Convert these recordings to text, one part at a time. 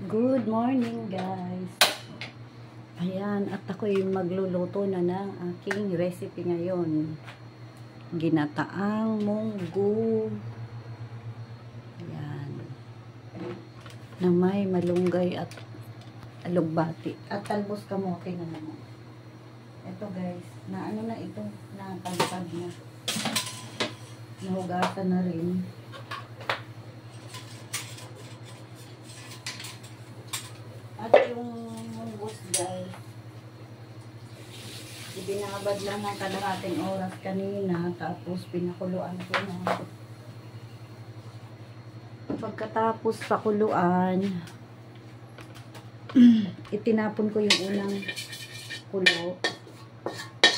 Good morning guys. Ayan, at ako'y magluluto na ng aking recipe ngayon. Ginataang munggo. Ayan. Na may malunggay at alugbati. At talbos kamote na naman. Ito guys, na ano na ito, natangkad na. Nahugasan na rin. At yung munggos guys, ibinabad lang ng kalahating oras kanina, tapos pinakuluan ko na. Pagkatapos pakuluan, itinapon ko yung unang kulo.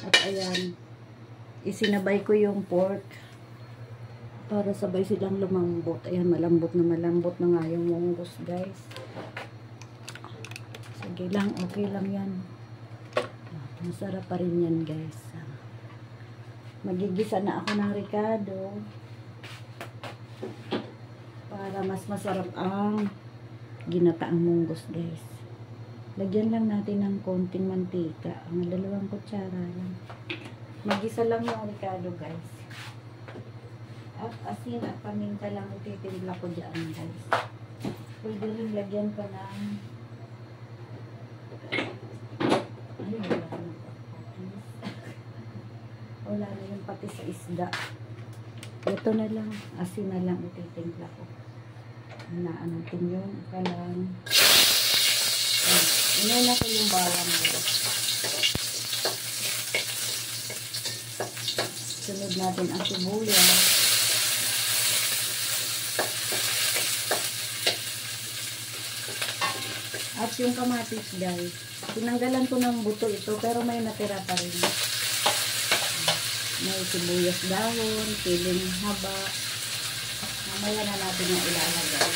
At ayan, isinabay ko yung pork para sabay silang lumambot. Ayan, malambot na nga yung munggos guys. Sige lang, okay lang yan. Masarap pa rin yan guys. Magigisa na ako ng ricado para mas masarap ang ginataang munggos guys. Lagyan lang natin ng konting mantika, ang 2 kutsara lang. Magisa lang yung ricado guys. At asin at paminta lang ititimpla ko dyan guys. Pwede rin lagyan pa ng wala na yung pati sa isda. Ito na lang, asin na lang ititimpla ko. Hinaan natin yung kalan. Inuna ko yung bawang mo. Sunod natin ang sibuyas. At yung kamatis guys, tinanggalan ko ng buto ito pero may natira pa rin. May sibuyas dahon, siling haba. Mamaya na natin yung ilalagay.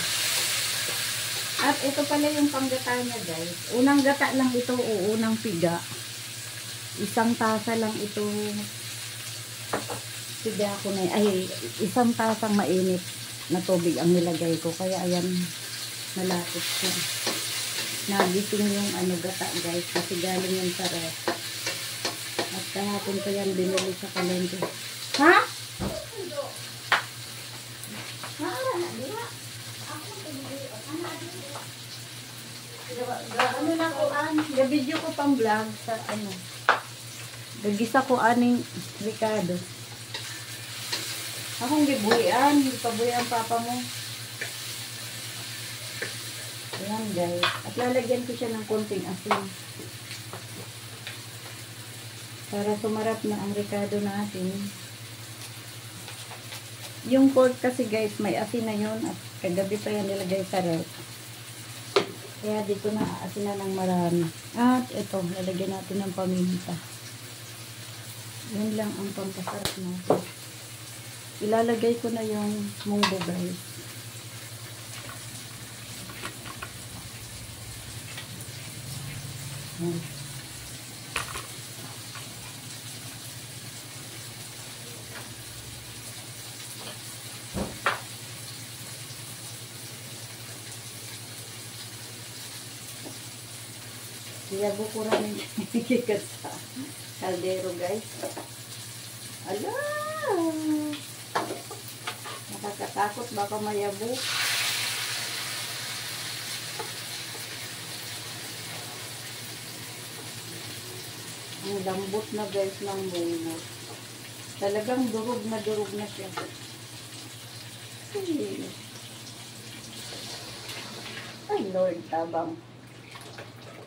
At ito pala yung panggata niya guys. Unang gata lang ito o unang piga. 1 tasa lang ito. Piga ko na, ay 1 tasang mainit na tubig ang nilagay ko. Kaya ayan, malapit siya. Nagising yung gata guys kasi galing yung sa ref. At kahapon ko yan binili sa kalendar. Ha? Ano na ko video ko pang vlog sa gagisa ko aning Ricardo. Akong gibuhian, gipabuhian papa mo. Ayan guys. At lalagyan ko siya ng konting asin. Para sumarap na ang ricado natin. Yung pork kasi guys, may asin na yun. At kagabi pa yan nilagay sa ref. Kaya dito na asin na ng marami. At ito, lalagyan natin ng paminta. Yun lang ang pampasarap natin. Ilalagay ko na yung munggo guys. Iyago ko rin ikikat sa kaldero guys. Ala! Nakakatakot baka mayabo. Ang lambot na guys ng munggo. Talagang durog na siya. Ay Lord, tabang.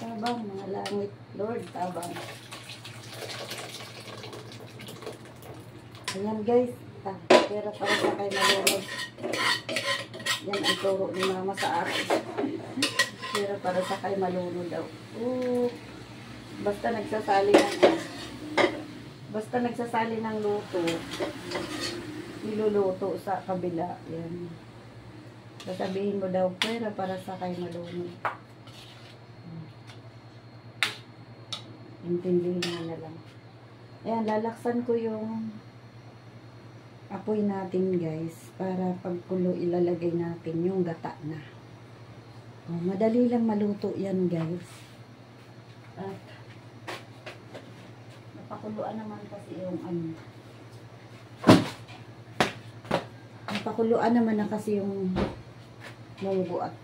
Tabang mga langit. Lord, tabang. Ayan guys. Pero para sa kay malunod. Yan ang turo ni mama sa akin. Pero para sa kay malunod daw. Basta nagsasali ng luto, niluluto sa kabila. Yan. Sasabihin mo daw, pera para sa kay malunod. Intindihin mo na lang. Ayan, lalaksan ko yung apoy natin guys. Para pagkulo ilalagay natin yung gata na. Oh, madali lang maluto yan, guys. At napakuluan naman kasi yung ano. Napakuluan naman na kasi yung munggo at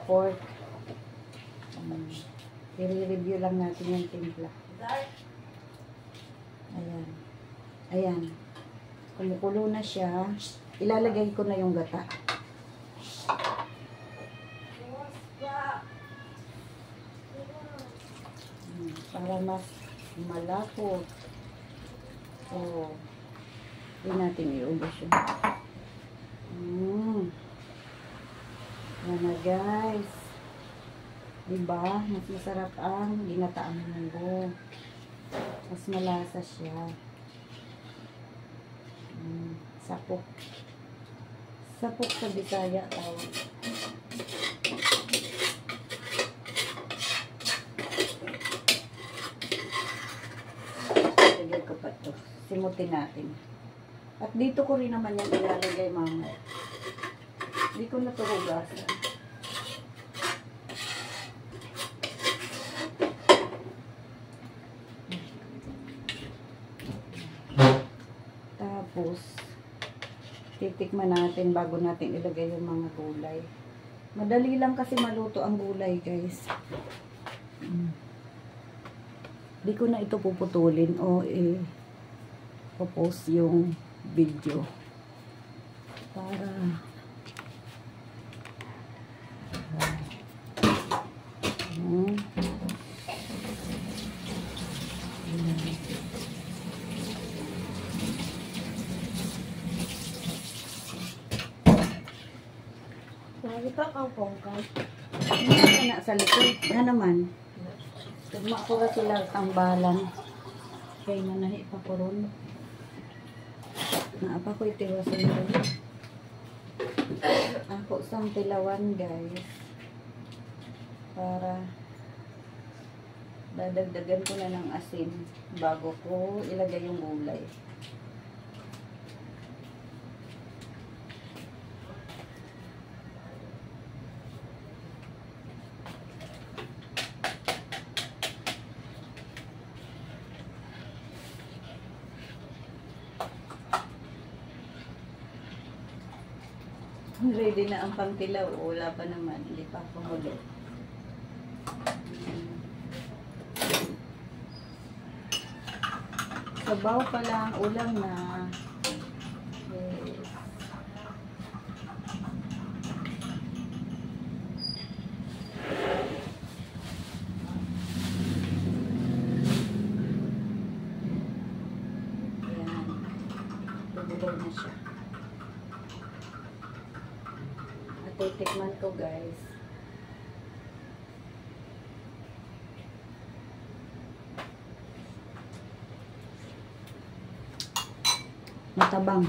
pork. I-review lang natin yung timpla. Ayan. Ayan. Kumukulo na siya. Ilalagay ko na yung gata. Para mas malapot. So, hindi natin iubos yun. Yan na, guys. Diba? Mas masarap ang ginataang munggo. Mas malasa siya. Sapok. Sapok sa Bisaya tawag. Lagay ko pa ito. Simutin natin. At dito ko rin naman yung ilalagay, mama. Hindi ko na ito hugasan. Tapos, titikman natin bago natin ilagay yung mga gulay. Madali lang kasi maluto ang gulay, guys. Di ko na ito puputulin o popost yung video. Para Lagi pa kang pongkal. hindi na sa likod. Na naman. Tugmakura sila tambalan. Kaya manahi pa ko ron. Naapa ko itiwasan ron. Ako sang tilawan, guys. Para dadagdagan ko na ng asin bago ko ilagay yung gulay. Ready na ang pangtilaw. Wala pa naman. Hindi pa kumulo. Sabaw pa lang. Ulam na. Yes. Ayan. Bubulog na siya. Titikman ko, guys. Matabang.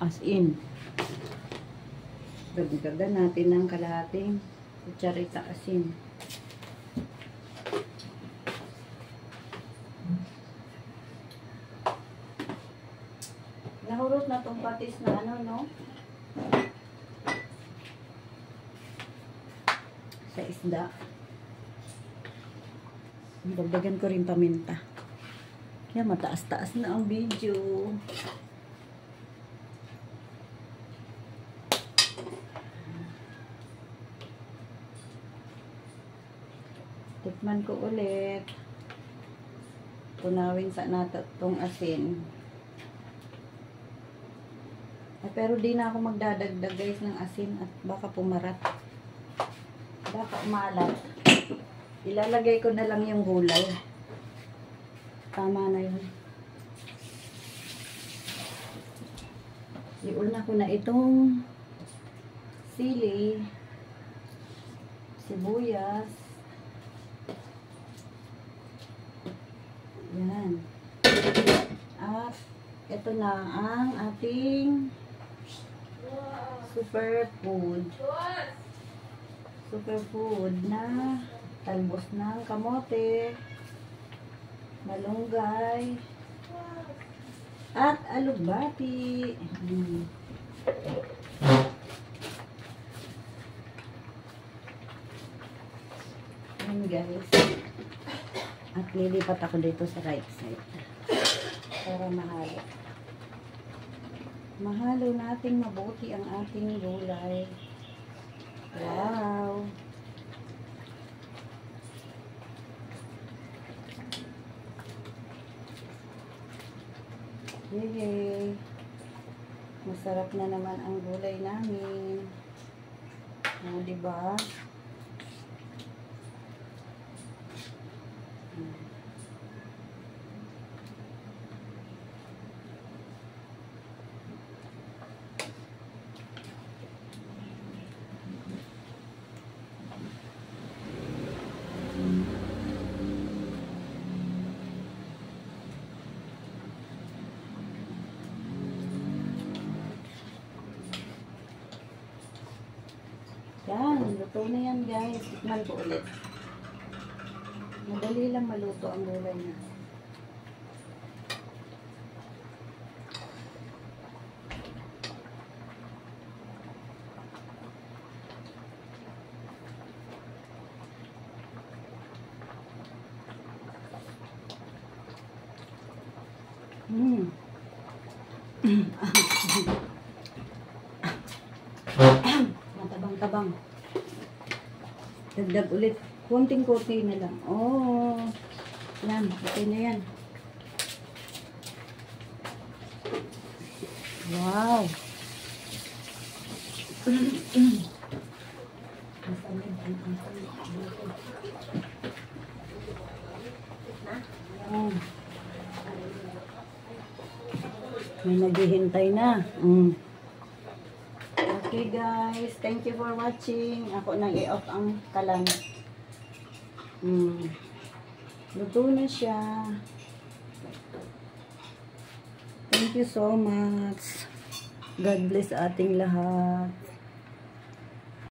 As in. Dagdagan natin ng kalahating kutsarita asin. Nahurot na tong patis na ano, no? Sa isda. Dagdagan ko rin paminta. Kaya mataas-taas na ang video. Tikman ko ulit. Tunawin sa nato tong asin. Pero di na ako magdadagdag, guys, ng asin at baka pumarat. Baka umalat. Ilalagay ko na lang yung gulay. Tama na yun. Iuna ko na itong sili, sibuyas. Yan. At ito na ang ating superfood. Superfood na talbos ng kamote, malunggay, at alubati. Ayan guys. At lilipat ako dito sa right side. Para mahalo. Mahalo natin mabuti ang ating gulay. Wow! Yay! Masarap na naman ang gulay namin. O, diba? Yan, luto na yan guys. Tikman ko ulit. Madali lang maluto ang gulay na. Matabang-tabang. Dagdag ulit. Konting-konti na lang. Oh. Yan. Okay na yan. Wow. May naghihintay na. Okay guys, thank you for watching. Ako nang i-off ang kalan. Luto na siya. Thank you so much. God bless ating lahat.